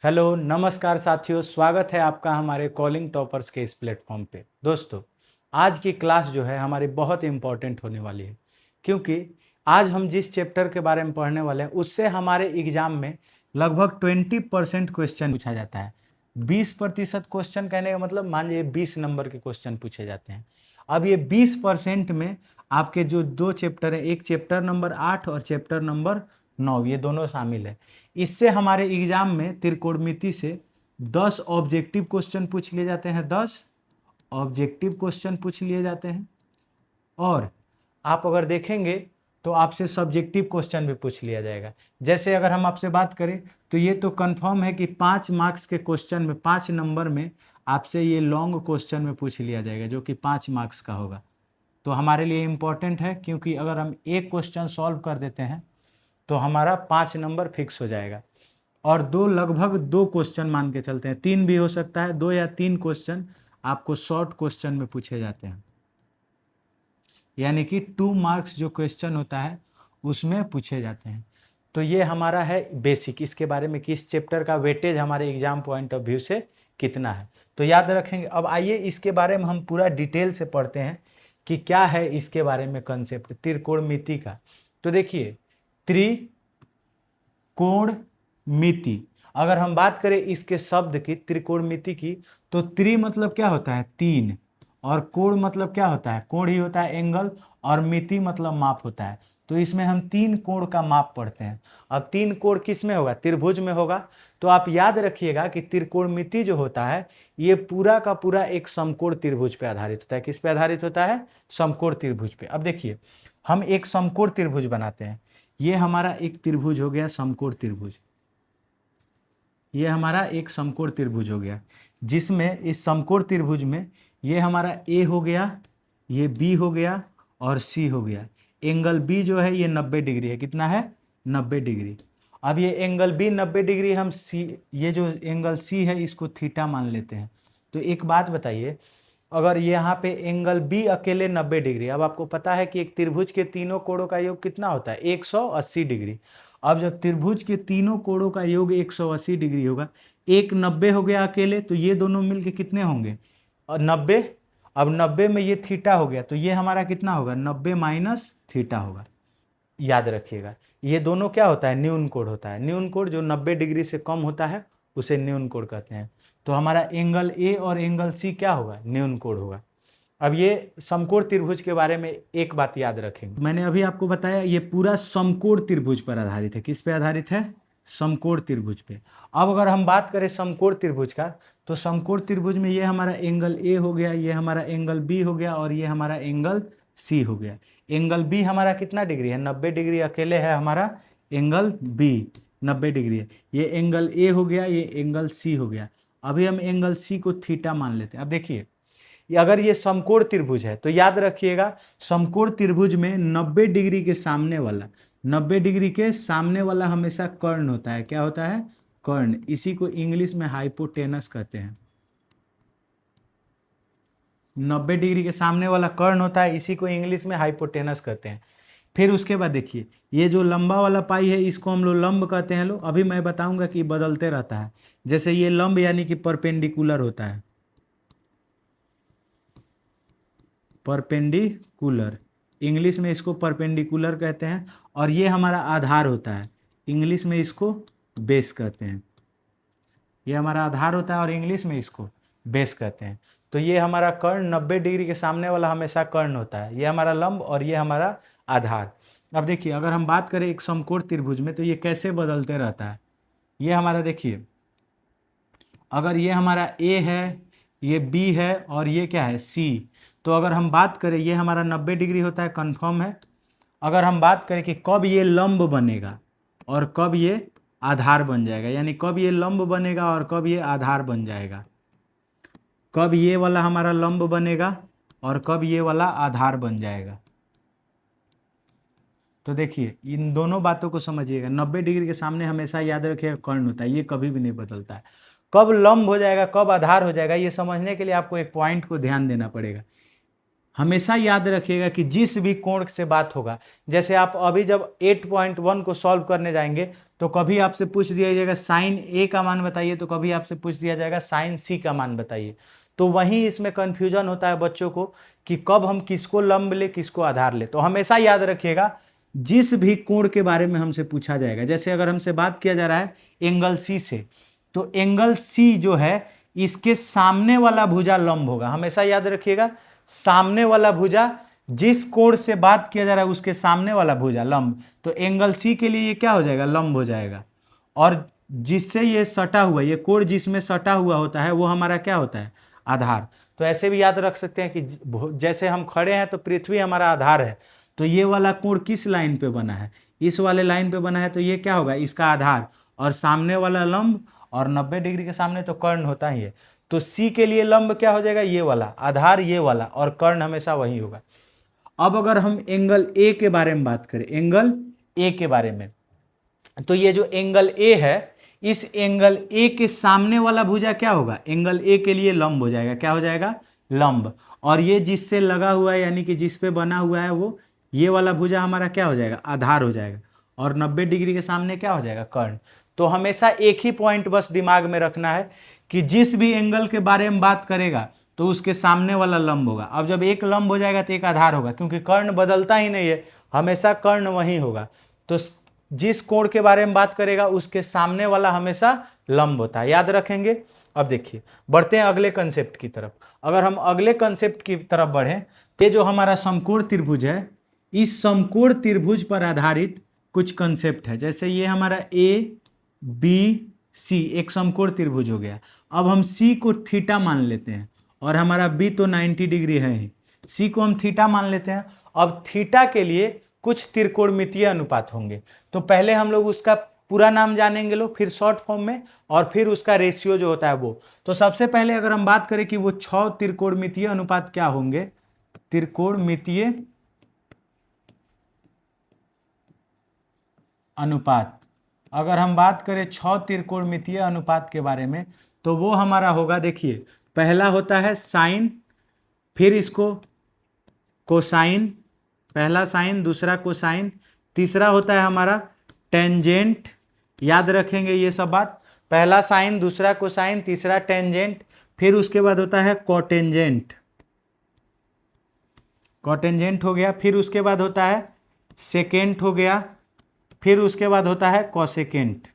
Hello नमस्कार साथियों, स्वागत है आपका हमारे कॉलिंग टॉपर्स के इस प्लेटफॉर्म पे। दोस्तों, आज की क्लास जो है हमारी बहुत इंपॉर्टेंट होने वाली है, क्योंकि आज हम जिस चैप्टर के बारे में पढ़ने वाले हैं उससे हमारे एग्जाम में लगभग 20% क्वेश्चन पूछा जाता है। 20% क्वेश्चन कहने का मतलब मान लीजिए 20 नंबर के क्वेश्चन पूछे जाते हैं। अब ये 20% में आपके जो दो चैप्टर हैं, एक चैप्टर नंबर 8 और चैप्टर नंबर 9, ये दोनों शामिल है। इससे हमारे एग्जाम में त्रिकोणमिति से 10 ऑब्जेक्टिव क्वेश्चन पूछ लिए जाते हैं, 10 ऑब्जेक्टिव क्वेश्चन पूछ लिए जाते हैं। और आप अगर देखेंगे तो आपसे सब्जेक्टिव क्वेश्चन भी पूछ लिया जाएगा। जैसे अगर हम आपसे बात करें तो ये तो कंफर्म है कि 5 मार्क्स के क्वेश्चन में, 5 नंबर में आपसे ये लॉन्ग क्वेश्चन में पूछ लिया जाएगा, जो कि 5 मार्क्स का होगा। तो हमारे लिए इम्पोर्टेंट है, क्योंकि अगर हम एक क्वेश्चन सॉल्व कर देते हैं तो हमारा 5 नंबर फिक्स हो जाएगा। और लगभग दो क्वेश्चन मान के चलते हैं, 3 भी हो सकता है, 2 या 3 क्वेश्चन आपको शॉर्ट क्वेश्चन में पूछे जाते हैं, यानी कि 2 मार्क्स जो क्वेश्चन होता है उसमें पूछे जाते हैं। तो ये हमारा है बेसिक, इसके बारे में कि इस चैप्टर का वेटेज हमारे एग्जाम पॉइंट ऑफ व्यू से कितना है, तो याद रखेंगे। अब आइए इसके बारे में हम पूरा डिटेल से पढ़ते हैं कि क्या है इसके बारे में कंसेप्ट त्रिकोणमिति का। तो देखिए, त्रिकोणमिति, अगर हम बात करें इसके शब्द की, त्रिकोणमिति की, तो त्रि मतलब क्या होता है? 3, और कोण मतलब क्या होता है? कोण ही होता है, एंगल, और मिति मतलब माप होता है। तो इसमें हम 3 कोण का माप पढ़ते हैं। अब 3 कोण किस में होगा? त्रिभुज में होगा। तो आप याद रखिएगा कि त्रिकोणमिति जो होता है ये पूरा का पूरा एक समकोण त्रिभुज पे आधारित होता है। किस पे आधारित होता है? समकोण त्रिभुज पे। अब देखिए, हम एक समकोण त्रिभुज बनाते हैं। ये हमारा एक त्रिभुज हो गया, समकोण त्रिभुज। ये हमारा एक समकोण त्रिभुज हो गया, जिसमें इस समकोण त्रिभुज में ये हमारा ए हो गया, ये बी हो गया और सी हो गया। एंगल बी जो है ये 90 डिग्री है। कितना है? 90 डिग्री। अब ये एंगल बी 90 डिग्री, हम सी, ये जो एंगल सी है इसको थीटा मान लेते हैं। तो एक बात बताइए, अगर यहाँ पे एंगल बी अकेले 90 डिग्री, अब आपको पता है कि एक त्रिभुज के तीनों कोणों का योग कितना होता है? 180 डिग्री। अब जब त्रिभुज के तीनों कोणों का योग 180 डिग्री होगा, एक 90 हो गया अकेले, तो ये दोनों मिलके कितने होंगे? और 90। अब 90 में ये थीटा हो गया, तो ये हमारा कितना होगा? 90 माइनस थीटा होगा। याद रखिएगा, ये दोनों क्या होता है? न्यून कोण होता है। न्यून कोण जो 90 डिग्री से कम होता है उसे न्यून कोण कहते हैं। तो हमारा एंगल ए और एंगल सी क्या होगा? न्यून कोण होगा। अब ये समकोण त्रिभुज के बारे में एक बात याद रखेंगे, मैंने अभी आपको बताया ये पूरा समकोण त्रिभुज पर आधारित है। किस पे आधारित है? समकोण त्रिभुज पे। अब अगर हम बात करें समकोण त्रिभुज का, तो समकोण त्रिभुज में ये हमारा एंगल ए हो गया, ये हमारा एंगल बी हो गया और ये हमारा एंगल सी हो गया। एंगल बी हमारा कितना डिग्री है? 90 डिग्री अकेले है हमारा एंगल बी, 90 डिग्री है। ये एंगल ए हो गया, ये एंगल सी हो गया। अभी हम एंगल सी को थीटा मान लेते हैं। अब देखिए, अगर ये समकोण त्रिभुज है तो याद रखिएगा, समकोण त्रिभुज में 90 डिग्री के सामने वाला, 90 डिग्री के सामने वाला हमेशा कर्ण होता है। क्या होता है? कर्ण। इसी को इंग्लिश में हाइपोटेनस कहते हैं। 90 डिग्री के सामने वाला कर्ण होता है, इसी को इंग्लिश में हाइपोटेनस कहते हैं। फिर उसके बाद देखिए, ये जो लंबा वाला पाई है इसको हम लोग लंब कहते हैं। लो, अभी मैं बताऊंगा कि बदलते रहता है। जैसे ये लंब यानी कि परपेंडिकुलर होता है, परपेंडिकुलर, इंग्लिश में इसको परपेंडिकुलर कहते हैं। और ये हमारा आधार होता है, इंग्लिश में इसको बेस कहते हैं। ये हमारा आधार होता है और इंग्लिश में इसको बेस कहते हैं। तो ये हमारा कर्ण 90 डिग्री के सामने वाला हमेशा कर्ण होता है, ये हमारा लंब और ये हमारा आधार। अब देखिए, अगर हम बात करें एक समकोण त्रिभुज में तो ये कैसे बदलते रहता है। ये हमारा देखिए, अगर ये हमारा ए है, ये बी है और ये क्या है? सी। तो अगर हम बात करें, ये हमारा 90 डिग्री होता है, कंफर्म है। अगर हम बात करें कि कब ये लंब बनेगा और कब ये आधार बन जाएगा, यानी कब ये लंब बनेगा और कब ये आधार बन जाएगा, कब ये वाला हमारा लंब बनेगा और कब ये वाला आधार बन जाएगा। तो देखिए, इन दोनों बातों को समझिएगा। 90 डिग्री के सामने हमेशा याद रखिएगा कर्ण होता है, ये कभी भी नहीं बदलता है। कब लंब हो जाएगा, कब आधार हो जाएगा, ये समझने के लिए आपको एक पॉइंट को ध्यान देना पड़ेगा। हमेशा याद रखिएगा कि जिस भी कोण से बात होगा, जैसे आप अभी जब 8.1 को सॉल्व करने जाएंगे तो कभी आपसे पूछ दिया जाएगा साइन ए का मान बताइए, तो कभी आपसे पूछ दिया जाएगा साइन सी का मान बताइए। तो वहीं इसमें कन्फ्यूजन होता है बच्चों को कि कब हम किसको लंब ले किसको आधार ले। तो हमेशा याद रखिएगा जिस भी कोण के बारे में हमसे पूछा जाएगा, जैसे अगर हमसे बात किया जा रहा है एंगल सी से, तो एंगल सी जो है इसके सामने वाला भुजा लंब होगा। हमेशा याद रखिएगा सामने वाला भुजा, जिस कोण से बात किया जा रहा है उसके सामने वाला भुजा लंब, तो एंगल सी के लिए ये क्या हो जाएगा, लंब हो जाएगा। और जिससे ये सटा हुआ, ये कोण जिसमें सटा हुआ होता है वो हमारा क्या होता है, आधार। तो ऐसे भी याद रख सकते हैं कि जैसे हम खड़े हैं तो पृथ्वी हमारा आधार है, तो ये वाला कोण किस लाइन पे बना है, इस वाले लाइन पे बना है, तो ये क्या होगा, इसका आधार, और सामने वाला लंब, और 90 डिग्री के सामने तो कर्ण होता ही है। तो सी के लिए लंब क्या हो जाएगा, ये वाला आधार, ये वाला, और कर्ण हमेशा वही होगा। अब अगर हम एंगल ए के बारे में बात करें, एंगल ए के बारे में, तो ये जो एंगल ए है, इस एंगल ए के सामने वाला भुजा क्या होगा, एंगल ए के लिए लंब हो जाएगा, क्या हो जाएगा, लंब। और ये जिससे लगा हुआ है यानी कि जिस पे बना हुआ है वो, ये वाला भुजा हमारा क्या हो जाएगा, आधार हो जाएगा, और 90 डिग्री के सामने क्या हो जाएगा, कर्ण। तो हमेशा एक ही पॉइंट बस दिमाग में रखना है कि जिस भी एंगल के बारे में बात करेगा तो उसके सामने वाला लंब होगा। अब जब एक लंब हो जाएगा तो एक आधार होगा, क्योंकि कर्ण बदलता ही नहीं है, हमेशा कर्ण वही होगा। तो जिस कोण के बारे में बात करेगा उसके सामने वाला हमेशा लंब होता है, याद रखेंगे। अब देखिए बढ़ते हैं अगले कंसेप्ट की तरफ। अगर हम अगले कंसेप्ट की तरफ बढ़ें, ये जो हमारा समकोण त्रिभुज है, इस समकोण त्रिभुज पर आधारित कुछ कंसेप्ट है। जैसे ये हमारा ए बी सी एक समकोण त्रिभुज हो गया। अब हम सी को थीटा मान लेते हैं, और हमारा बी तो 90 डिग्री है ही, सी को हम थीटा मान लेते हैं। अब थीटा के लिए कुछ त्रिकोणमितीय अनुपात होंगे, तो पहले हम लोग उसका पूरा नाम जानेंगे लो, फिर शॉर्ट फॉर्म में, और फिर उसका रेशियो जो होता है वो। तो सबसे पहले अगर हम बात करें कि वो 6 त्रिकोणमितीय अनुपात क्या होंगे, त्रिकोणमितीय अनुपात, अगर हम बात करें 6 त्रिकोणमितीय अनुपात के बारे में, तो वो हमारा होगा, देखिए पहला होता है साइन, फिर इसको कोसाइन, पहला साइन दूसरा कोसाइन, तीसरा होता है हमारा टेंजेंट, याद रखेंगे ये सब बात, पहला साइन दूसरा कोसाइन तीसरा टेंजेंट, फिर उसके बाद होता है कोटेंजेंट, कोटेंजेंट हो गया, फिर उसके बाद होता है सेकेंट हो गया, फिर उसके बाद होता है कोसेकेंट,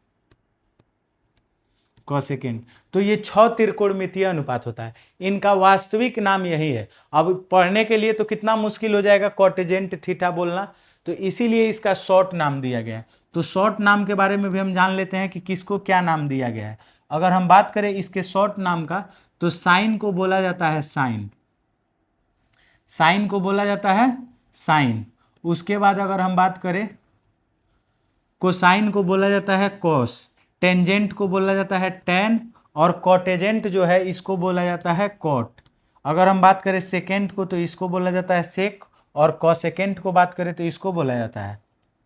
कोसेकेंट। तो ये 6 त्रिकोणमितीय अनुपात होता है, इनका वास्तविक नाम यही है। अब पढ़ने के लिए तो कितना मुश्किल हो जाएगा कोटेंजेंट थीटा बोलना, तो इसीलिए इसका शॉर्ट नाम दिया गया है। तो शॉर्ट नाम के बारे में भी हम जान लेते हैं कि किसको क्या नाम दिया गया है। अगर हम बात करें इसके शॉर्ट नाम का, तो साइन को बोला जाता है साइन, साइन को बोला जाता है साइन। उसके बाद अगर हम बात करें, कोसाइन को बोला जाता है कॉस, टेंजेंट को बोला जाता है टेन, और कोटेजेंट जो है इसको बोला जाता है कॉट। अगर हम बात करें सेकेंड को, तो इसको बोला जाता है सेक, और कोसेकेंट को बात करें तो इसको बोला जाता है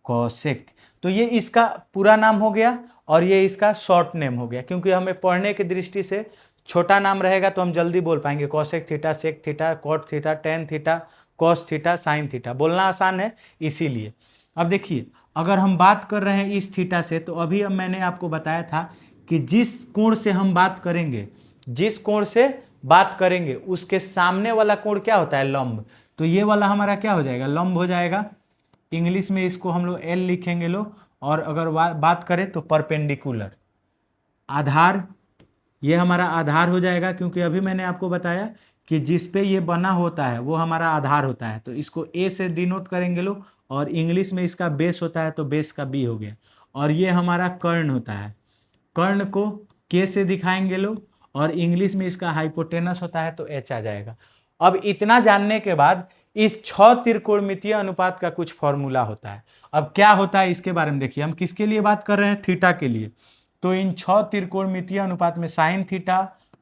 कोसेक। तो ये इसका पूरा नाम हो गया, और ये इसका शॉर्ट नेम हो गया, क्योंकि हमें पढ़ने की दृष्टि से छोटा नाम रहेगा तो हम जल्दी बोल पाएंगे, cosec theta, sec theta, cot theta, tan theta, cos theta, sine theta, बोलना आसान है इसीलिए। अब देखिए अगर हम बात कर रहे हैं इस थीटा से, तो अभी अब मैंने आपको बताया था कि जिस कोण से हम बात करेंगे, जिस कोण से बात करेंगे उसके सामने वाला कोण क्या होता है, लंब। तो ये वाला हमारा क्या हो जाएगा, लंब हो जाएगा। इंग्लिश में इसको हम लोग एल लिखेंगे लो, और अगर बात करें तो परपेंडिकुलर, आधार, ये हमारा आधार हो जाएगा, क्योंकि अभी मैंने आपको बताया कि जिस पे ये बना होता है वो हमारा आधार होता है। तो इसको ए से डिनोट करेंगे लो, और इंग्लिश में इसका बेस होता है तो बेस का बी हो गया। और ये हमारा कर्ण होता है, कर्ण को के से दिखाएंगे लो, और इंग्लिश में इसका हाइपोटेनस होता है तो एच आ जाएगा। अब इतना जानने के बाद इस 6 त्रिकोणमितीय अनुपात का कुछ फॉर्मूला होता है। अब क्या होता है इसके बारे में देखिए, हम किसके लिए बात कर रहे हैं, थीटा के लिए। तो इन 6 त्रिकोणमितीय अनुपात में sine theta,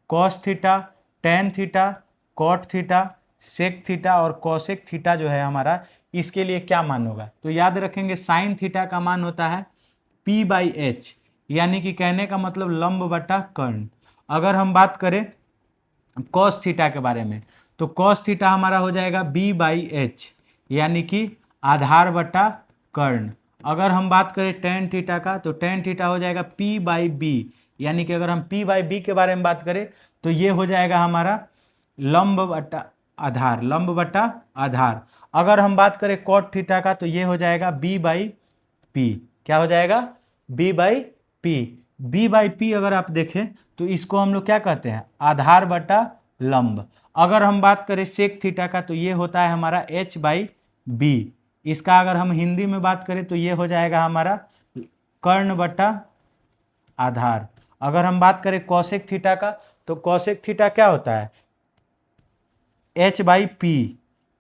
cos theta, tan theta, cot theta, sec theta और कोसेक थीटा जो है हमारा, इसके लिए क्या मान होगा। तो याद रखेंगे साइन थीटा का मान होता है P/H, यानी कि कहने का मतलब लंब बटा कर्ण। अगर हम बात करें कॉस थीटा के बारे में, तो कॉस थीटा हमारा हो जाएगा b/h, यानी कि आधार बटा कर्ण। अगर हम बात करें टेन थीटा का, तो टेन थीटा हो जाएगा p/b, यानी कि अगर हम p/b के बारे में बात करें तो ये हो जाएगा हमारा लंब बटा आधार, लंब बटा आधार। अगर हम बात करें कॉट थीटा का, तो ये हो जाएगा b/p। क्या हो जाएगा? b/p। b/p अगर आप देखें तो इसको हम लोग क्या कहते हैं? आधार बटा लंब। अगर हम बात करें सेक थीटा का, तो ये होता है हमारा h/b। इसका अगर हम हिंदी में बात करें तो ये हो जाएगा हमारा कर्ण बटा आधार। अगर हम बात करें कौशिक थीटा का, तो कौशिक थीटा क्या होता है? h/p।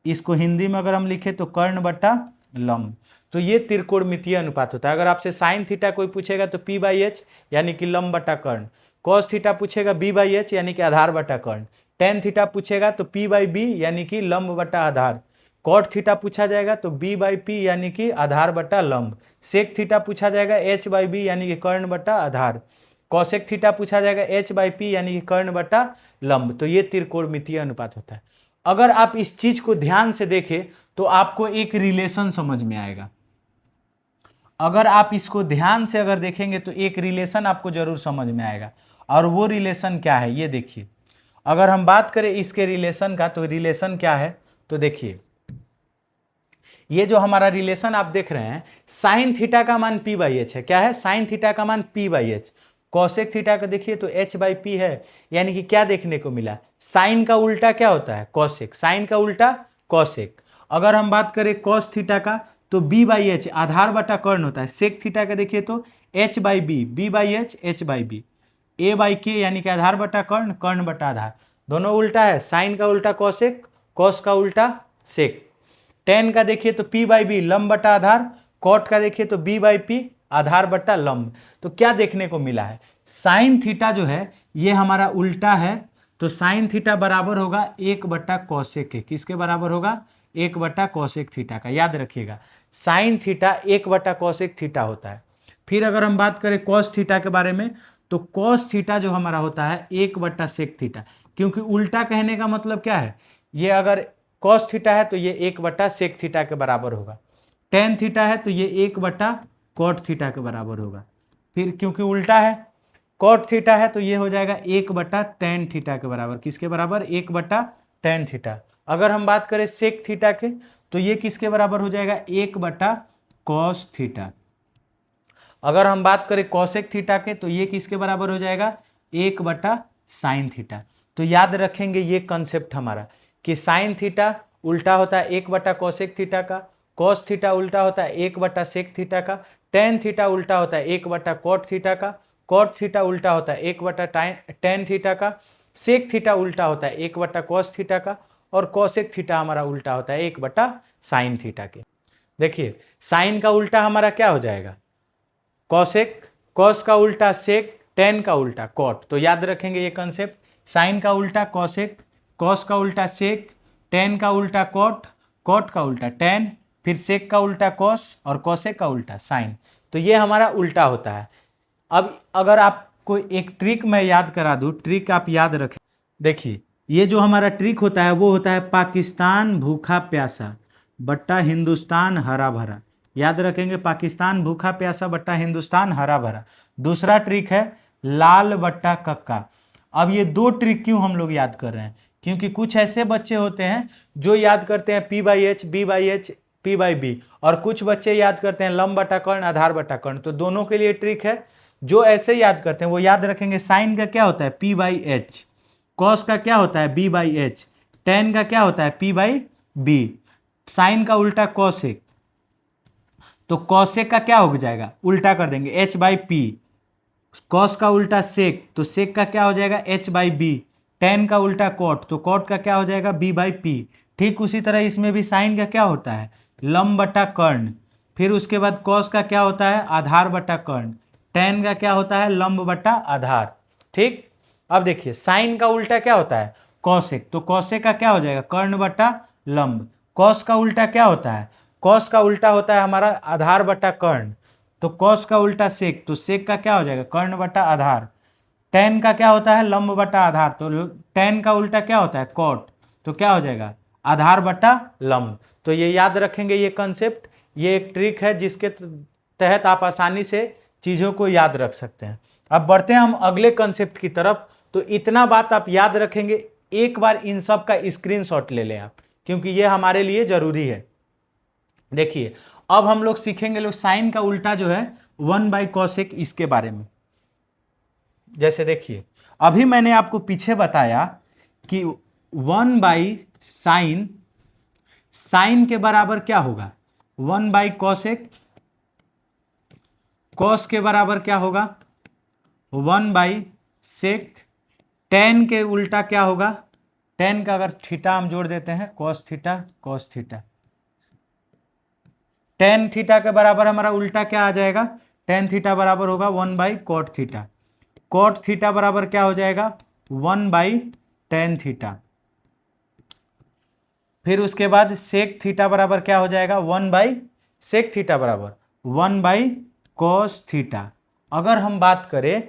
इसको हिंदी में अगर हम लिखे तो कर्ण बटा लंब। तो ये त्रिकोणमितीय अनुपात होता है। अगर आपसे साइन थीटा कोई पूछेगा तो p/h यानी कि लंब बटा कर्ण, कॉस थीटा पूछेगा b/h यानी कि आधार बटा कर्ण, टेन थीटा पूछेगा तो p/b यानी कि लंब बटा आधार, कॉट थीटा पूछा जाएगा तो b/p यानी कि आधार बटा लंब, सेक थीटा पूछा जाएगा h/b यानी कि कर्ण बटा आधार, कौशिक थीटा पूछा जाएगा h/p यानी कि कर्ण बटा लंब। तो ये त्रिकोणमितीय अनुपात होता है। अगर आप इस चीज को ध्यान से देखें तो आपको एक रिलेशन समझ में आएगा। अगर आप इसको ध्यान से अगर देखेंगे तो एक रिलेशन आपको जरूर समझ में आएगा। और वो रिलेशन क्या है ये देखिए। अगर हम बात करें इसके रिलेशन का, तो रिलेशन क्या है? तो देखिए, ये जो हमारा रिलेशन आप देख रहे हैं, साइन थीटा का मान p/h है। क्या है? साइन थीटा का मान p/h। कौशिक थीटा का देखिए तो h/p है। यानी कि क्या देखने को मिला? साइन का उल्टा क्या होता है? कौशिक। साइन का उल्टा कौशिक। अगर हम बात करें कॉस थीटा का, तो b/h आधार बटा कर्ण होता है। सेक थीटा का देखिए तो h/b, b/h h/b, a/k यानी कि आधार बटा कर्ण, कर्ण बटा आधार। दोनों उल्टा है। साइन का उल्टा कौशिक, कॉस का उल्टा सेक। टेन का देखिए तो p/b लंब बटा आधार, कॉट का देखिए तो b/p आधार बटा लंब। तो क्या देखने को मिला है? साइन थीटा जो है ये हमारा उल्टा है, तो साइन थीटा बराबर होगा 1/cos के। किसके बराबर होगा? 1/cos थीटा का। याद रखिएगा, साइन थीटा 1/cos थीटा होता है। फिर अगर हम बात करें कॉस थीटा के बारे में, तो कॉस थीटा जो हमारा होता है 1/sec थीटा, क्योंकि उल्टा कहने का मतलब क्या है? ये अगर कॉस थीटा है तो ये 1/sec थीटा के बराबर होगा। टेन थीटा है तो ये 1/cot थीटा के बराबर होगा। फिर क्योंकि उल्टा है, कॉट थीटा है तो ये हो जाएगा 1/tan थीटा के बराबर। किसके बराबर? 1/tan theta. अगर हम बात करें सेक थीटा के, तो ये किसके बराबर हो जाएगा? 1/cos theta. अगर हम बात करें कौशिक थीटा के, तो ये किसके बराबर हो जाएगा? 1/sin theta. तो याद रखेंगे ये कंसेप्ट हमारा कि साइन थीटा उल्टा होता है 1/cosec थीटा का, कॉस थीटा उल्टा होता है 1/sec थीटा का, टेन थीटा उल्टा होता है 1/cot थीटा का, कॉट थीटा उल्टा होता है 1/tan थीटा का, सेक थीटा उल्टा होता है 1/cos थीटा का, और कौशिक थीटा हमारा उल्टा होता है 1/sin थीटा के। देखिए, साइन का उल्टा हमारा क्या हो जाएगा? कौशिक, कॉस का उल्टा सेक, टेन का उल्टा कॉट। तो याद रखेंगे ये कंसेप्ट, साइन का उल्टा कौशिक, कॉस का उल्टा सेक, टेन का उल्टा कॉट, कॉट का उल्टा टेन, फिर सेक का उल्टा कॉस और कौशिक का उल्टा साइन। तो ये हमारा उल्टा होता है। अब अगर आपको एक ट्रिक मैं याद करा दूं, ट्रिक आप याद रखें। देखिए, ये जो हमारा ट्रिक होता है वो होता है पाकिस्तान भूखा प्यासा बट्टा हिंदुस्तान हरा भरा। याद रखेंगे, पाकिस्तान भूखा प्यासा बट्टा हिंदुस्तान हरा भरा। दूसरा ट्रिक है लाल बट्टा कक्का। अब ये दो ट्रिक क्यों हम लोग याद कर रहे हैं? क्योंकि कुछ ऐसे बच्चे होते हैं जो याद करते हैं p/h, b/h, p/b, और कुछ बच्चे याद करते हैं लंब बटा कर्ण, आधार बटा कर्ण। तो दोनों के लिए ट्रिक है। जो ऐसे याद करते हैं वो याद रखेंगे साइन का क्या होता है? p/h, कॉस का क्या होता है? b/h, टेन का क्या होता है? p/b, साइन का उल्टा कॉसेक, तो कॉसेक का क्या हो जाएगा? उल्टा कर देंगे h/p, कॉस का उल्टा सेक, तो सेक का क्या हो जाएगा? h/b, टेन का उल्टा कॉट, तो कॉट का क्या हो जाएगा? b/p। ठीक उसी तरह इसमें भी साइन का क्या होता है? लंब बटा कर्ण। फिर उसके बाद कॉस का क्या होता है? आधार बटा कर्ण। टेन का क्या होता है? लंब बटा आधार। ठीक, अब देखिए साइन का उल्टा क्या होता है? कौशिक, तो कौशिक का क्या हो जाएगा? कर्ण बटा लंब। कॉस का उल्टा क्या होता है? कॉस का उल्टा होता है हमारा आधार बटा कर्ण, तो कॉस का उल्टा सेक, तो सेक का क्या हो जाएगा? कर्ण बटा आधार। टेन का क्या होता है? लंब बटा आधार, तो टेन का उल्टा क्या होता है? कॉट, तो क्या हो जाएगा, आधार बटा लंब। तो ये याद रखेंगे ये कंसेप्ट, ये एक ट्रिक है जिसके तहत आप आसानी से चीज़ों को याद रख सकते हैं। अब बढ़ते हैं हम अगले कंसेप्ट की तरफ। तो इतना बात आप याद रखेंगे, एक बार इन सब का स्क्रीनशॉट ले लें आप, क्योंकि ये हमारे लिए जरूरी है। देखिए अब हम लोग सीखेंगे लोग साइन का उल्टा जो है 1/cosec, इसके बारे में। जैसे देखिए अभी मैंने आपको पीछे बताया कि 1/sin, साइन के बराबर क्या होगा 1/cosec, कॉस के बराबर क्या होगा 1/sec, tan के उल्टा क्या होगा, tan का अगर थीटा हम जोड़ देते हैं cos theta cos theta, tan theta के बराबर हमारा उल्टा क्या आ जाएगा, tan थीटा बराबर होगा 1/cot थीटा, cot थीटा बराबर क्या हो जाएगा 1/tan थीटा। फिर उसके बाद sec थीटा बराबर क्या हो जाएगा 1/sec थीटा बराबर 1/cos थीटा। अगर हम बात करें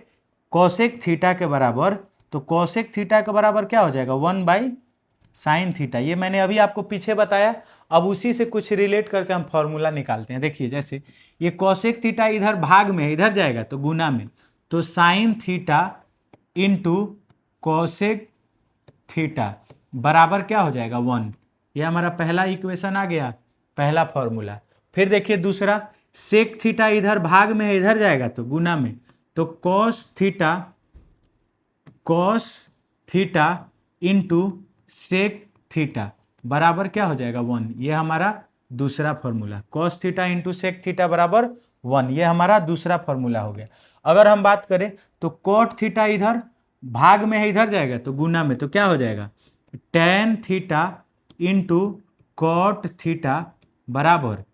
cosec थीटा के बराबर, तो cosec थीटा के बराबर क्या हो जाएगा 1/sin थीटा। ये मैंने अभी आपको पीछे बताया, अब उसी से कुछ रिलेट करके हम फॉर्मूला निकालते हैं। देखिए जैसे ये cosec थीटा इधर भाग में है, इधर जाएगा तो गुना में, तो sin theta into cosec theta बराबर क्या हो जाएगा 1। ये हमारा पहला इक्वेशन आ गया, पहला फॉर्मूला। फिर देखिए दूसरा, सेक थीटा इधर भाग में है, इधर जाएगा तो गुना में, तो cos theta into sec theta बराबर क्या हो जाएगा 1। ये हमारा दूसरा formula, cos theta into sec theta बराबर 1, ये हमारा दूसरा फॉर्मूला हो गया। अगर हम बात करें तो कॉट थीटा इधर भाग में है, इधर जाएगा तो गुना में, तो क्या हो जाएगा tan theta into cot theta बराबर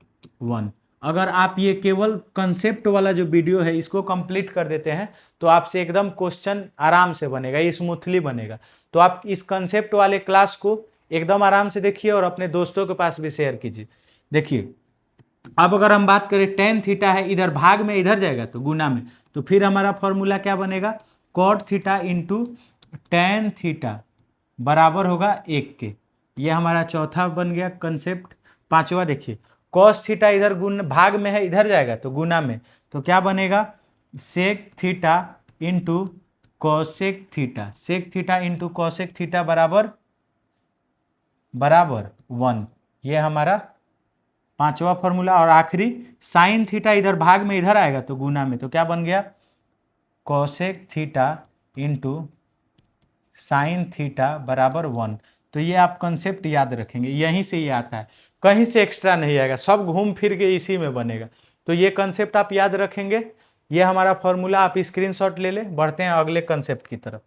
1। अगर आप ये केवल कंसेप्ट वाला जो वीडियो है इसको कंप्लीट कर देते हैं तो आपसे एकदम क्वेश्चन आराम से बनेगा, स्मूथली बनेगा। तो आप इस कंसेप्ट वाले क्लास को एकदम आराम से देखिए और अपने दोस्तों के पास भी शेयर कीजिए। देखिए अब अगर हम बात करें tan थीटा है, इधर भाग में, इधर जाएगा तो गुना में, तो फिर हमारा फॉर्मूला क्या बनेगा cot theta into tan theta बराबर होगा 1 के। ये हमारा चौथा बन गया कंसेप्ट। पांचवा देखिए कॉस थीटा इधर गुण भाग में है, इधर जाएगा तो गुना में, तो क्या बनेगा sec theta into cosec theta, sec theta into cosec theta बराबर 1। ये हमारा पांचवा फॉर्मूला। और आखिरी साइन थीटा इधर भाग में, इधर आएगा तो गुना में, तो क्या बन गया cosec theta into sine theta बराबर 1। तो ये आप कंसेप्ट याद रखेंगे, यहीं से ये आता है, कहीं से एक्स्ट्रा नहीं आएगा, सब घूम फिर के इसी में बनेगा। तो ये कंसेप्ट आप याद रखेंगे, ये हमारा फॉर्मूला आप स्क्रीनशॉट ले लें। बढ़ते हैं अगले कंसेप्ट की तरफ।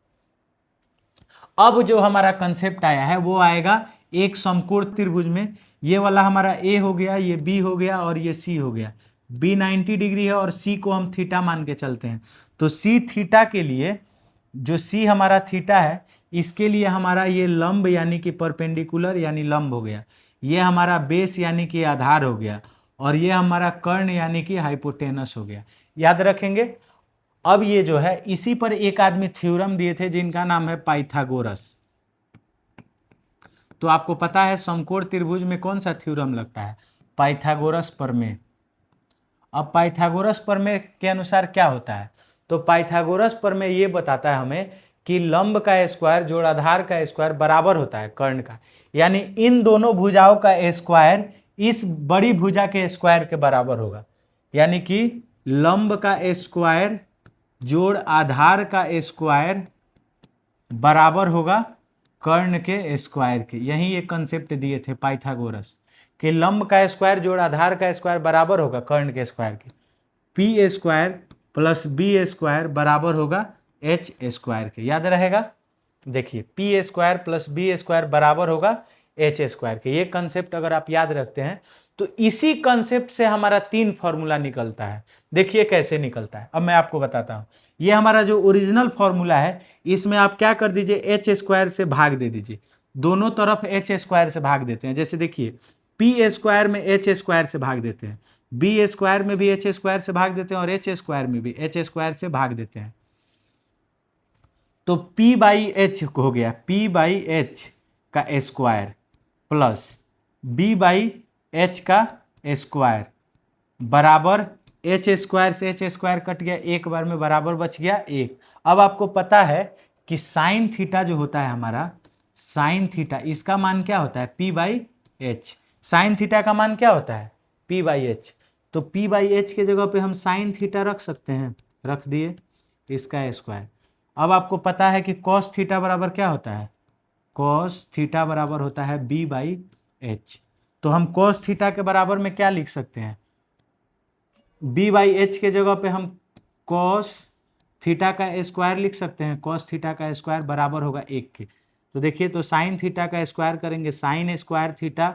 अब जो हमारा कंसेप्ट आया है वो आएगा एक समकोण त्रिभुज में, ये वाला हमारा ए हो गया, ये बी हो गया और ये सी हो गया। बी 90 डिग्री है और सी को हम थीटा मान के चलते हैं। तो सी थीटा के लिए, जो सी हमारा थीटा है, इसके लिए हमारा ये लंब यानी कि परपेंडिकुलर यानी लंब हो गया, ये हमारा बेस यानी कि आधार हो गया, और ये हमारा कर्ण यानी कि हाइपोटेनस हो गया। याद रखेंगे। अब ये जो है इसी पर एक आदमी थ्योरम दिए थे जिनका नाम है पाइथागोरस। तो आपको पता है समकोण त्रिभुज में कौन सा थ्योरम लगता है, पाइथागोरस प्रमेय। अब पाइथागोरस प्रमेय के अनुसार क्या होता है, तो पाइथागोरस प्रमेय ये बताता है हमें कि लंब का स्क्वायर जोड़ आधार का स्क्वायर बराबर होता है कर्ण का, यानी इन दोनों भुजाओं का स्क्वायर इस बड़ी भुजा के स्क्वायर के बराबर होगा। यानी कि लंब का स्क्वायर जोड़ आधार का स्क्वायर बराबर होगा कर्ण के स्क्वायर के। यही ये कंसेप्ट दिए थे पाइथागोरस कि लंब का स्क्वायर जोड़ आधार का स्क्वायर बराबर होगा कर्ण के स्क्वायर के। P square plus B square बराबर होगा एच स्क्वायर के। याद रहेगा। देखिए P square plus B square बराबर होगा एच स्क्वायर के। ये कंसेप्ट अगर आप याद रखते हैं तो इसी कंसेप्ट से हमारा 3 फॉर्मूला निकलता है। देखिए कैसे निकलता है, अब मैं आपको बताता हूँ। ये हमारा जो ओरिजिनल फॉर्मूला है, इसमें आप क्या कर दीजिए एच स्क्वायर से भाग दे दीजिए, दोनों तरफ एच स्क्वायर से भाग देते हैं। जैसे देखिए पी स्क्वायर में एच स्क्वायर से भाग देते हैं, बी स्क्वायर में भी एच स्क्वायर से भाग देते हैं और एच स्क्वायर में भी एच स्क्वायर से भाग देते हैं। तो P/H हो गया, P/H का square plus B by H का स्क्वायर बराबर एच स्क्वायर से एच स्क्वायर कट गया, एक बार में बराबर बच गया एक। अब आपको पता है कि साइन थीटा जो होता है हमारा, साइन थीटा इसका मान क्या होता है P by H. Sine theta का मान क्या होता है पी बाई एच। तो पी बाई एच के जगह पे हम साइन थीटा रख सकते हैं, रख दिए इसका स्क्वायर। अब आपको पता है कि कॉस थीटा बराबर क्या होता है, कॉस थीटा बराबर होता है बी बाई एच। तो हम कॉस थीटा के बराबर में क्या लिख सकते हैं, बी बाई एच के जगह पे हम कॉस थीटा का स्क्वायर लिख सकते हैं। कॉस थीटा का स्क्वायर बराबर होगा एक के। तो देखिए, तो साइन थीटा का स्क्वायर करेंगे, sign square theta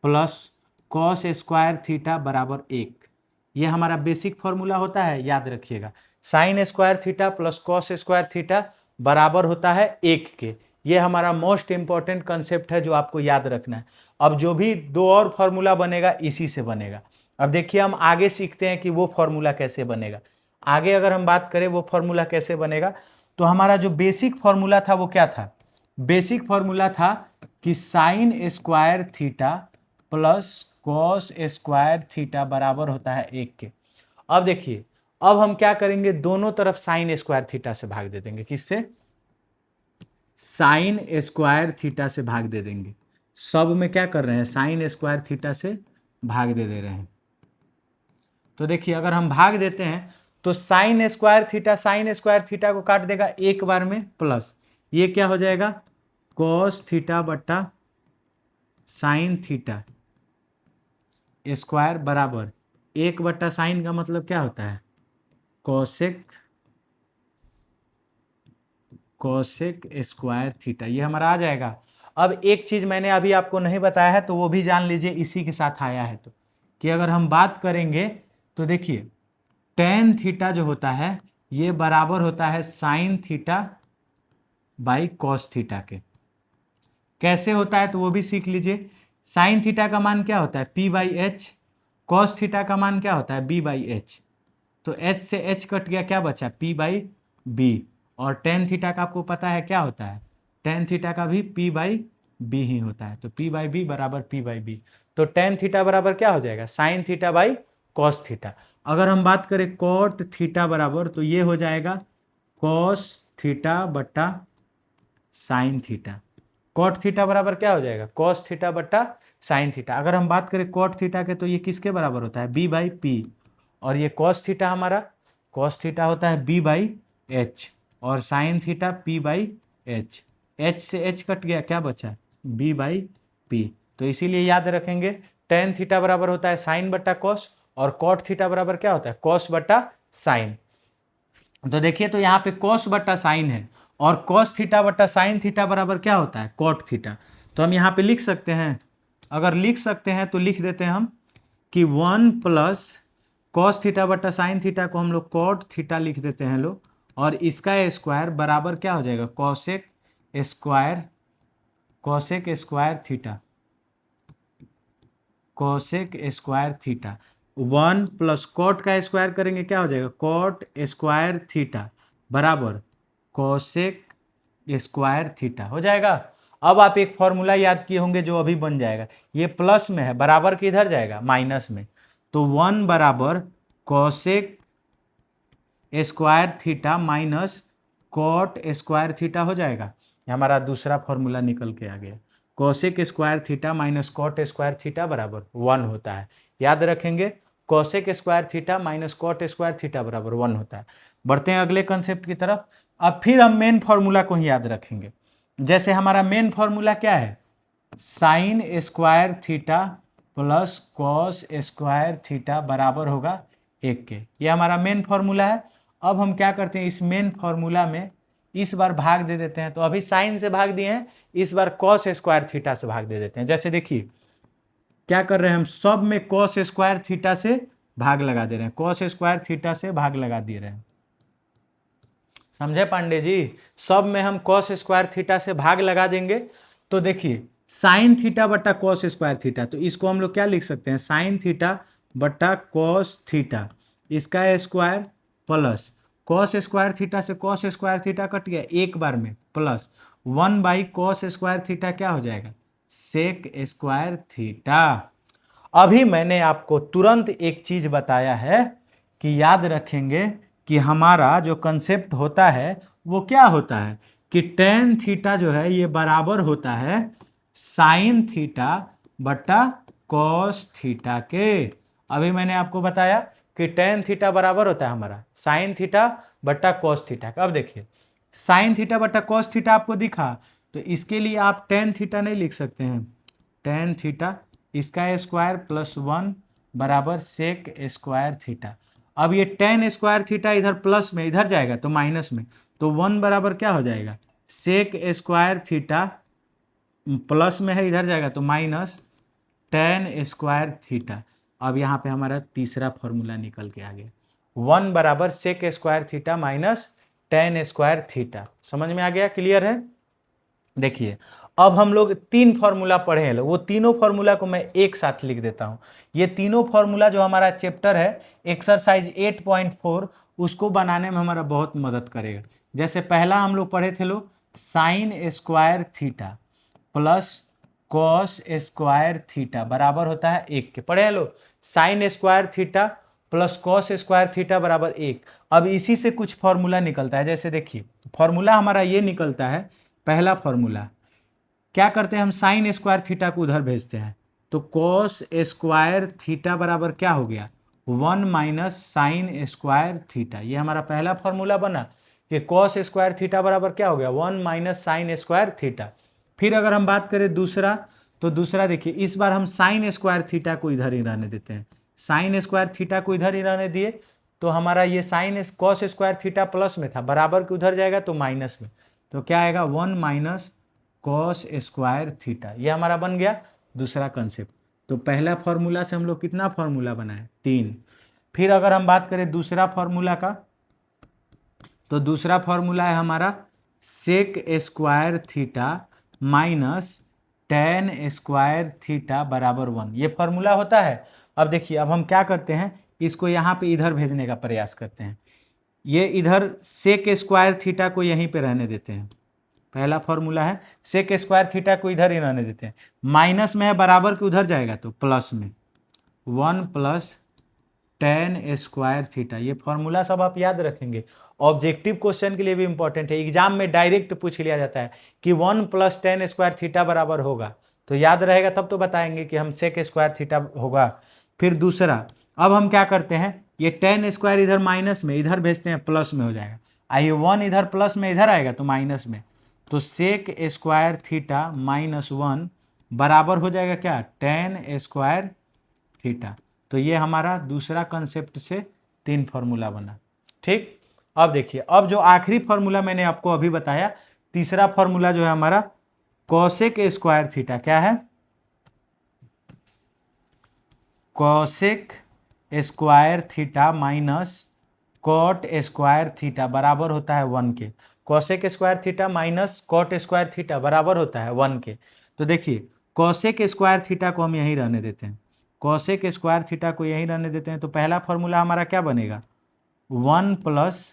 plus cos square theta बराबर एक। ये हमारा बेसिक फॉर्मूला होता है, याद रखिएगा। Sign square theta plus cos square theta बराबर होता है एक के। ये हमारा मोस्ट इंपॉर्टेंट कंसेप्ट है जो आपको याद रखना है। अब जो भी दो और फॉर्मूला बनेगा इसी से बनेगा। अब देखिए, हम आगे सीखते हैं कि वो फॉर्मूला कैसे बनेगा। आगे अगर हम बात करें वो फॉर्मूला कैसे बनेगा, तो हमारा जो बेसिक फॉर्मूला था वो क्या था, बेसिक फॉर्मूला था कि sign square theta plus cos square theta बराबर होता है एक के। अब देखिए, अब हम क्या करेंगे, दोनों तरफ साइन स्क्वायर थीटा से भाग दे देंगे। किससे, साइन स्क्वायर थीटा से भाग दे देंगे। सब में क्या कर रहे हैं, साइन स्क्वायर थीटा से भाग दे रहे हैं। तो देखिए, अगर हम भाग देते हैं तो साइन स्क्वायर थीटा को काट देगा एक बार में, प्लस ये क्या हो जाएगा, कॉस थीटा बट्टा साइन थीटा स्क्वायर बराबर एक बट्टा साइन का मतलब क्या होता है, कॉसेक स्क्वायर थीटा, ये हमारा आ जाएगा। अब एक चीज मैंने अभी आपको नहीं बताया है तो वो भी जान लीजिए, इसी के साथ आया है। तो कि अगर हम बात करेंगे तो देखिए, टेन थीटा जो होता है ये बराबर होता है sine theta by cos theta के। कैसे होता है तो वो भी सीख लीजिए। साइन थीटा का मान क्या होता है P by H, cos theta का मान क्या होता है बी बाई एच। तो एच से एच कट गया, क्या बचा पी बाई बी। और टेन थीटा का आपको पता है क्या होता है, टेन थीटा का भी पी बाई बी ही होता है। तो पी बाई बी बराबर पी बाई बी। तो टेन थीटा बराबर क्या हो जाएगा, sine theta by cos theta. अगर हम बात करें कॉट थीटा बराबर, तो ये हो जाएगा कॉस थीटा बट्टा साइन थीटा। कॉट थीटा बराबर क्या हो जाएगा, कॉस थीटा बट्टा साइन थीटा। अगर हम बात करें कॉट थीटा के तो ये किसके बराबर होता है, बी बाई पी। और ये कॉस थीटा हमारा, कॉस थीटा होता है बी बाई एच, और sine theta P by H. H से एच कट गया, क्या बचा बी बाई पी। तो इसीलिए याद रखेंगे, टेन थीटा बराबर होता है साइन बट्टा कॉस, और कॉट थीटा बराबर क्या होता है, कॉस बट्टा साइन। तो देखिए, तो यहाँ पे कॉस बट्टा साइन है, और कॉस थीटा बट्टा साइन थीटा बराबर क्या होता है, कॉट थीटा। तो हम यहाँ पे लिख सकते हैं, अगर लिख सकते हैं तो लिख देते हैं हम कि वन प्लस कॉस थीटा बट्टा साइन थीटा को हम लोग कॉट थीटा लिख देते हैं लोग, और इसका स्क्वायर बराबर क्या हो जाएगा, cosec square theta, cosec square theta. One plus cot का स्क्वायर करेंगे क्या हो जाएगा, कॉट स्क्वायर थीटा बराबर कॉसेक स्क्वायर थीटा हो जाएगा। अब आप एक फॉर्मूला याद किए होंगे जो अभी बन जाएगा, ये प्लस में है, बराबर किधर जाएगा, माइनस में। तो वन बराबर cosec square theta minus cot square theta हो जाएगा। ये हमारा दूसरा फॉर्मूला निकल के आ गया, cosec square theta minus cot square theta बराबर वन होता है। याद रखेंगे, cosec square theta minus cot square theta बराबर वन होता है। बढ़ते हैं अगले कंसेप्ट की तरफ। अब फिर हम मेन फॉर्मूला को ही याद रखेंगे। जैसे हमारा मेन फॉर्मूला क्या है, sign square theta plus cos square theta बराबर होगा एक के। ये हमारा मेन फॉर्मूला है। अब हम क्या करते हैं, इस मेन फॉर्मूला में इस बार भाग दे देते हैं। तो अभी साइन से भाग दिए हैं, इस बार कॉस स्क्वायर थीटा से भाग दे देते हैं। जैसे देखिए क्या कर रहे हैं, हम सब में कॉस स्क्वायर थीटा से भाग लगा दे रहे हैं, कॉस स्क्वायर थीटा से भाग लगा दे रहे हैं। समझे पांडे जी, सब में हम कॉस स्क्वायर थीटा से भाग लगा देंगे। तो देखिए, साइन थीटा बट्टा कॉस स्क्वायर थीटा, तो इसको हम लोग क्या लिख सकते हैं, साइन थीटा बट्टा कॉस थीटा, इसका square plus cos square theta से कॉस स्क्वायर थीटा कट गया एक बार में, प्लस 1/cos स्क्वायर थीटा क्या हो जाएगा, सेक स्क्वायर थीटा। अभी मैंने आपको तुरंत एक चीज बताया है कि याद रखेंगे कि हमारा जो कंसेप्ट होता है वो क्या होता है कि टेन थीटा जो है ये बराबर होता है साइन थीटा बटा कॉस थीटा के। अभी मैंने आपको बताया कि टेन थीटा बराबर होता है हमारा साइन थीटा बटा कॉस थीटा का। अब देखिए साइन थीटा बटा कॉस थीटा आपको दिखा, तो इसके लिए आप टेन थीटा नहीं लिख सकते हैं, टेन थीटा इसका स्क्वायर प्लस 1 बराबर सेक स्क्वायर थीटा। अब ये टेन स्क्वायर थीटा इधर प्लस में इधर जाएगा तो माइनस में, तो 1 बराबर क्या हो जाएगा, सेक स्क्वायर थीटा, प्लस में है इधर जाएगा तो माइनस टेन स्क्वायर थीटा। अब यहाँ पे हमारा तीसरा फॉर्मूला निकल के आ गया, 1 बराबर sec square theta minus tan square theta. समझ में आ गया, क्लियर है। देखिए अब हम लोग तीन फॉर्मूला पढ़े हैं, वो तीनों फॉर्मूला को मैं एक साथ लिख देता हूं। ये तीनों फॉर्मूला जो हमारा चैप्टर है एक्सरसाइज 8.4 उसको बनाने में हमारा बहुत मदद करेगा। जैसे पहला हम लोग पढ़े थे लोग sign square theta plus cos square theta बराबर होता है 1 के, पढ़े हैं लोग। Sign square theta plus cos square theta बराबर 1। अब इसी से कुछ फॉर्मूला निकलता है, जैसे देखिए फॉर्मूला हमारा ये निकलता है, पहला फॉर्मूला क्या करते हैं हम साइन स्क्वायर थीटा को उधर भेजते हैं, तो कॉस स्क्वायर थीटा बराबर क्या हो गया 1 माइनस साइन स्क्वायर थीटा। ये हमारा पहला फॉर्मूला बना कि कॉस स्क्वायर थीटा बराबर क्या हो गया 1 माइनस साइन स्क्वायर थीटा। फिर अगर हम बात करें दूसरा, तो दूसरा देखिए इस बार हम साइन स्क्वायर थीटा को इधर ही रहने देते हैं, साइन स्क्वायर थीटा को इधर ही रहने दिए तो हमारा ये sine cos square theta plus में था, बराबर के उधर जाएगा तो माइनस में, तो क्या आएगा 1 माइनस कॉस स्क्वायर थीटा। ये हमारा बन गया दूसरा कंसेप्ट। तो पहला फॉर्मूला से हम लोग कितना फॉर्मूला बनाए, 3। फिर अगर हम बात करें दूसरा फॉर्मूला का, तो दूसरा फॉर्मूला है हमारा sec square theta minus tan square theta बराबर 1। ये फॉर्मूला होता है। अब देखिए अब हम क्या करते हैं, इसको यहाँ पे इधर भेजने का प्रयास करते हैं। ये इधर सेक स्क्वायर थीटा को यहीं पे रहने देते हैं, पहला फॉर्मूला है सेक स्क्वायर थीटा को इधर ही रहने देते हैं, माइनस में है बराबर के उधर जाएगा तो प्लस में 1 प्लस टेन स्क्वायर थीटा। ये फॉर्मूला सब आप याद रखेंगे, ऑब्जेक्टिव क्वेश्चन के लिए भी इंपॉर्टेंट है, एग्जाम में डायरेक्ट पूछ लिया जाता है कि 1 प्लस टेन स्क्वायर थीटा बराबर होगा, तो याद रहेगा तब तो बताएंगे कि हम सेक स्क्वायर थीटा होगा। फिर दूसरा अब हम क्या करते हैं, ये टेन स्क्वायर इधर माइनस में इधर भेजते हैं प्लस में हो जाएगा, आइए 1 इधर प्लस में इधर आएगा तो माइनस में, तो सेक स्क्वायर थीटा माइनस 1 बराबर हो जाएगा क्या टेन स्क्वायर थीटा। तो ये हमारा दूसरा कंसेप्ट से 3 फॉर्मूला बना, ठीक। अब देखिए अब जो आखिरी फॉर्मूला मैंने आपको अभी बताया, तीसरा फॉर्मूला जो है हमारा कॉसेक स्क्वायर थीटा, क्या है cosec square theta minus cot square theta बराबर होता है 1 के। Cosec square theta minus cot square theta बराबर होता है 1 के। तो देखिए कॉसेक स्क्वायर थीटा को हम यहीं रहने देते हैं, कॉसेक स्क्वायर थीटा को यहीं रहने देते हैं, तो पहला फॉर्मूला हमारा क्या बनेगा 1 प्लस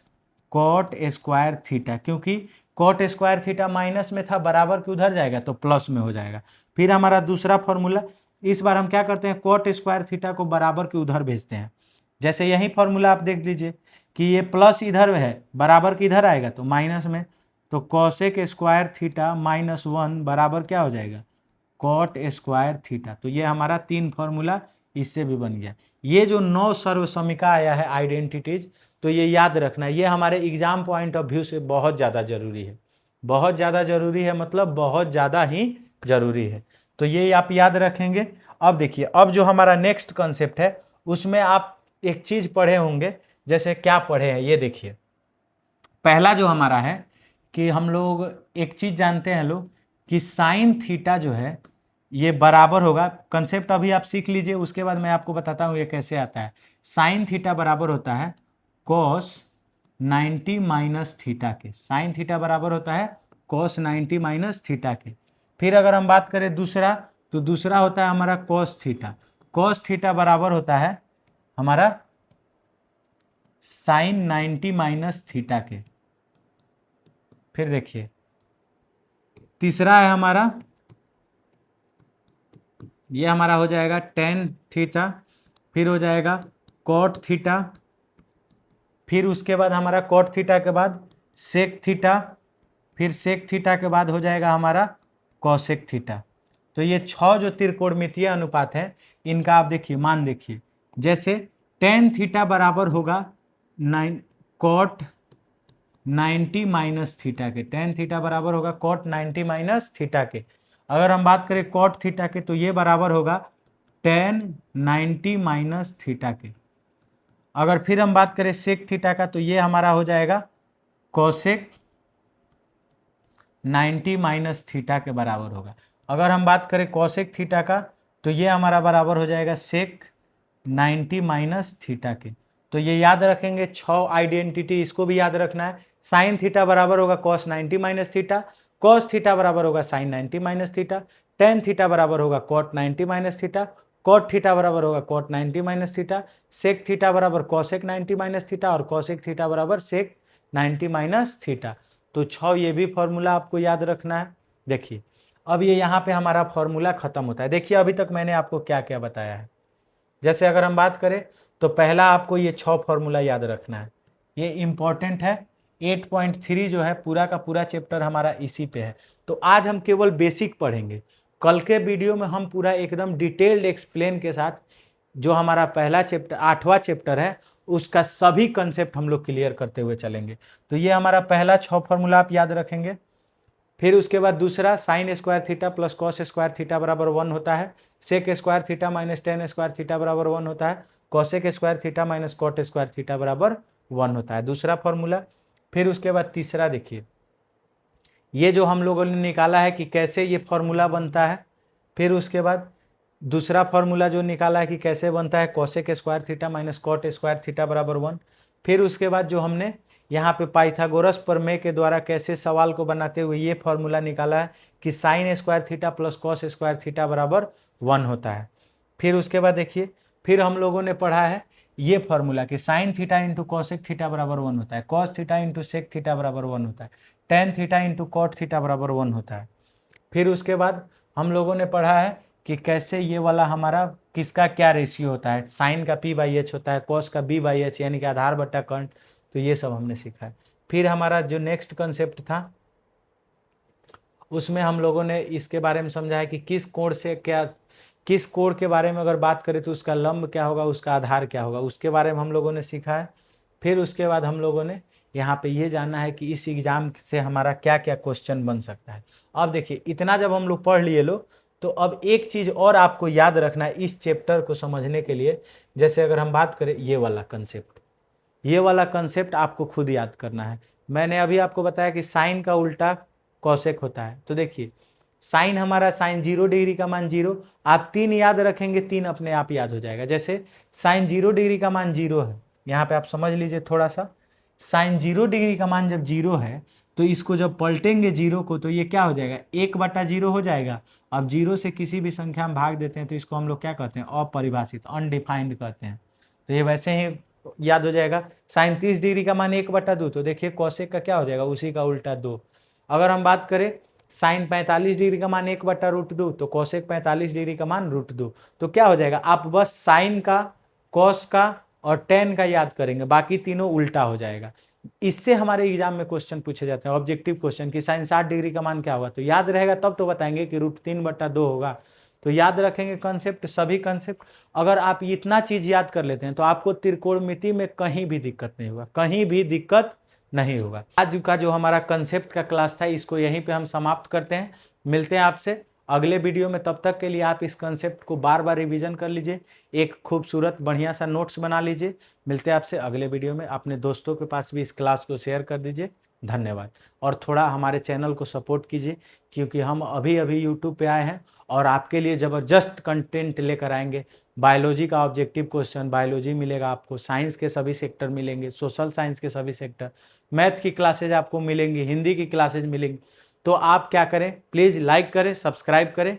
कॉट स्क्वायर थीटा, क्योंकि कॉट स्क्वायर थीटा माइनस में था, बराबर के उधर जाएगा तो प्लस में हो जाएगा। फिर हमारा दूसरा फॉर्मूला, इस बार हम क्या करते हैं कॉट स्क्वायर थीटा को बराबर के उधर भेजते हैं। जैसे यही फॉर्मूला आप देख लीजिए कि ये प्लस इधर है बराबर के इधर आएगा तो माइनस में, तो कॉसेक स्क्वायर थीटा माइनस 1 बराबर क्या हो जाएगा कॉट स्क्वायर थीटा। तो ये हमारा 3 फॉर्मूला इससे भी बन गया। ये जो 9 सर्वसमीका आया है आइडेंटिटीज, तो ये याद रखना, ये हमारे एग्जाम पॉइंट ऑफ व्यू से बहुत ज़्यादा जरूरी है, बहुत ज़्यादा जरूरी है, मतलब बहुत ज़्यादा ही जरूरी है। तो ये आप याद रखेंगे। अब देखिए अब जो हमारा नेक्स्ट कंसेप्ट है उसमें आप एक चीज़ पढ़े होंगे, जैसे क्या पढ़े हैं ये देखिए। पहला जो हमारा है कि हम लोग एक चीज़ जानते हैं लोग कि साइन थीटा जो है ये बराबर होगा, कंसेप्ट अभी आप सीख लीजिए, उसके बाद मैं आपको बताता हूँ ये कैसे आता है। साइन थीटा बराबर होता है कॉस 90 माइनस थीटा के, साइन थीटा बराबर होता है कॉस 90 माइनस थीटा के। फिर अगर हम बात करें दूसरा, तो दूसरा होता है हमारा कॉस थीटा, कॉस थीटा बराबर होता है हमारा साइन 90 माइनस थीटा के। फिर देखिए तीसरा है हमारा, ये हमारा हो जाएगा टेन थीटा, फिर हो जाएगा कॉट थीटा, फिर उसके बाद हमारा कॉट थीटा के बाद सेक थीटा, फिर सेक थीटा के बाद हो जाएगा हमारा कॉसेक थीटा। तो ये 6 जो त्रिकोणमितीय अनुपात है इनका आप देखिए मान देखिए, जैसे टेन थीटा बराबर होगा 9 कॉट 90 माइनस थीटा के, टेन थीटा बराबर होगा कॉट 90 माइनस थीटा के। अगर हम बात करें कॉट थीटा के तो ये बराबर होगा टेन 90 माइनस थीटा के। अगर फिर हम बात करें सेक थीटा का तो ये हमारा हो जाएगा कोसेक 90 माइनस थीटा के बराबर होगा। अगर हम बात करें कोसेक थीटा का तो ये हमारा बराबर हो जाएगा सेक 90 माइनस थीटा के। तो ये याद रखेंगे 6 आइडेंटिटी, इसको भी याद रखना है। साइन थीटा बराबर होगा cos 90 minus theta, cos theta बराबर होगा sine 90 minus theta, tan theta बराबर होगा cot 90 minus theta, cot theta बराबर होगा cot 90 minus theta, sec theta बराबर कॉसेक 90 माइनस थीटा और कॉसेक थीटा बराबर सेक 90 माइनस थीटा। तो 6 ये भी फॉर्मूला आपको याद रखना है। देखिए अब ये यहाँ पे हमारा फॉर्मूला खत्म होता है। देखिए अभी तक मैंने आपको क्या क्या बताया है। जैसे अगर हम बात करें तो पहला आपको ये 6 फॉर्मूला याद रखना है, ये इंपॉर्टेंट है। 8.3 जो है पूरा का पूरा चैप्टर हमारा इसी पे है। तो आज हम केवल बेसिक पढ़ेंगे, कल के वीडियो में हम पूरा एकदम डिटेल्ड एक्सप्लेन के साथ जो हमारा पहला चैप्टर 8वां चैप्टर है उसका सभी कंसेप्ट हम लोग क्लियर करते हुए चलेंगे। तो ये हमारा पहला 6 फॉर्मूला आप याद रखेंगे। फिर उसके बाद दूसरा sine square theta plus cos square theta बराबर 1 होता है, sec square theta minus tan square theta बराबर 1 होता है, cosec square theta minus cot square theta बराबर 1 होता है, दूसरा फॉर्मूला। फिर उसके बाद तीसरा देखिए, ये जो हम लोगों ने निकाला है कि कैसे ये फॉर्मूला बनता है। फिर उसके बाद दूसरा फॉर्मूला जो निकाला है कि कैसे बनता है cosec square theta minus cot square theta बराबर 1। फिर उसके बाद जो हमने यहाँ पे पाइथागोरस प्रमेय के द्वारा कैसे सवाल को बनाते हुए ये फॉर्मूला निकाला है कि sign square theta plus cos square theta बराबर 1 होता है। फिर उसके बाद देखिए फिर हम लोगों ने पढ़ा है ये फॉर्मूला कि sine theta into cosec theta बराबर 1 होता है, cos theta into sec theta बराबर 1 होता है, tan theta into cot theta बराबर 1 होता है। फिर उसके बाद हम लोगों ने पढ़ा है कि कैसे ये वाला हमारा किसका क्या रेशियो होता है, साइन का p/h होता है, कॉस का b/h यानी कि आधार बट्टा कर्ण। तो ये सब हमने सीखा है। फिर हमारा जो नेक्स्ट कंसेप्ट था उसमें हम लोगों ने इसके बारे में समझा है कि किस कोण से क्या, किस कोण के बारे में अगर बात करें तो उसका लंब क्या होगा, उसका आधार क्या होगा, उसके बारे में हम लोगों ने सीखा है। फिर उसके बाद हम लोगों ने यहाँ पे ये जानना है कि इस एग्जाम से हमारा क्या क्या क्वेश्चन बन सकता है। अब देखिए इतना जब हम लोग पढ़ लिए लो तो अब एक चीज़ और आपको याद रखना है इस चैप्टर को समझने के लिए। जैसे अगर हम बात करें ये वाला कंसेप्ट, ये वाला कंसेप्ट आपको खुद याद करना है। मैंने अभी आपको बताया कि साइन का उल्टा कॉसेक होता है। तो देखिए साइन हमारा साइन 0 डिग्री का मान 0, आप 3 याद रखेंगे 3 अपने आप याद हो जाएगा। जैसे साइन 0 डिग्री का मान 0 है, यहाँ पे आप समझ लीजिए थोड़ा सा, साइन 0 डिग्री का मान जब 0 है तो इसको जब पलटेंगे 0 को तो ये क्या हो जाएगा 1/0 हो जाएगा। अब 0 से किसी भी संख्या में भाग देते हैं तो इसको हम लोग क्या कहते हैं अपरिभाषित, अनडिफाइंड कहते हैं। तो ये वैसे ही याद हो जाएगा। साइन 30 डिग्री का मान 1/2, तो देखिए कॉसेक का क्या हो जाएगा उसी का उल्टा 2। अगर हम बात करें साइन 45 डिग्री का मान 1/√2 तो कॉसेक 45 डिग्री का मान √2। तो क्या हो जाएगा, आप बस साइन का, कॉस का और टेन का याद करेंगे, बाकी तीनों उल्टा हो जाएगा। इससे हमारे एग्जाम में क्वेश्चन पूछे जाते हैं, ऑब्जेक्टिव क्वेश्चन कि साइन 60 डिग्री का मान क्या होगा, तो याद रहेगा तब तो बताएंगे कि √3/2 होगा। तो याद रखेंगे कंसेप्ट, सभी कंसेप्ट। अगर आप इतना चीज याद कर लेते हैं तो आपको त्रिकोणमिति में कहीं भी दिक्कत नहीं होगा, कहीं भी दिक्कत नहीं होगा। आज का जो हमारा कंसेप्ट का क्लास था इसको यहीं पे हम समाप्त करते हैं। मिलते हैं आपसे अगले वीडियो में, तब तक के लिए आप इस कंसेप्ट को बार बार रिवीजन कर लीजिए, एक खूबसूरत बढ़िया सा नोट्स बना लीजिए। मिलते हैं आपसे अगले वीडियो में। अपने दोस्तों के पास भी इस क्लास को शेयर कर दीजिए। धन्यवाद। और थोड़ा हमारे चैनल को सपोर्ट कीजिए क्योंकि हम अभी अभी यूट्यूब पे आए हैं और आपके लिए ज़बरदस्त कंटेंट लेकर आएंगे। बायोलॉजी का ऑब्जेक्टिव क्वेश्चन बायोलॉजी मिलेगा आपको, साइंस के सभी सेक्टर मिलेंगे, सोशल साइंस के सभी सेक्टर, मैथ की क्लासेज आपको मिलेंगी, हिंदी की क्लासेज मिलेंगी। तो आप क्या करें, प्लीज़ लाइक करें, सब्सक्राइब करें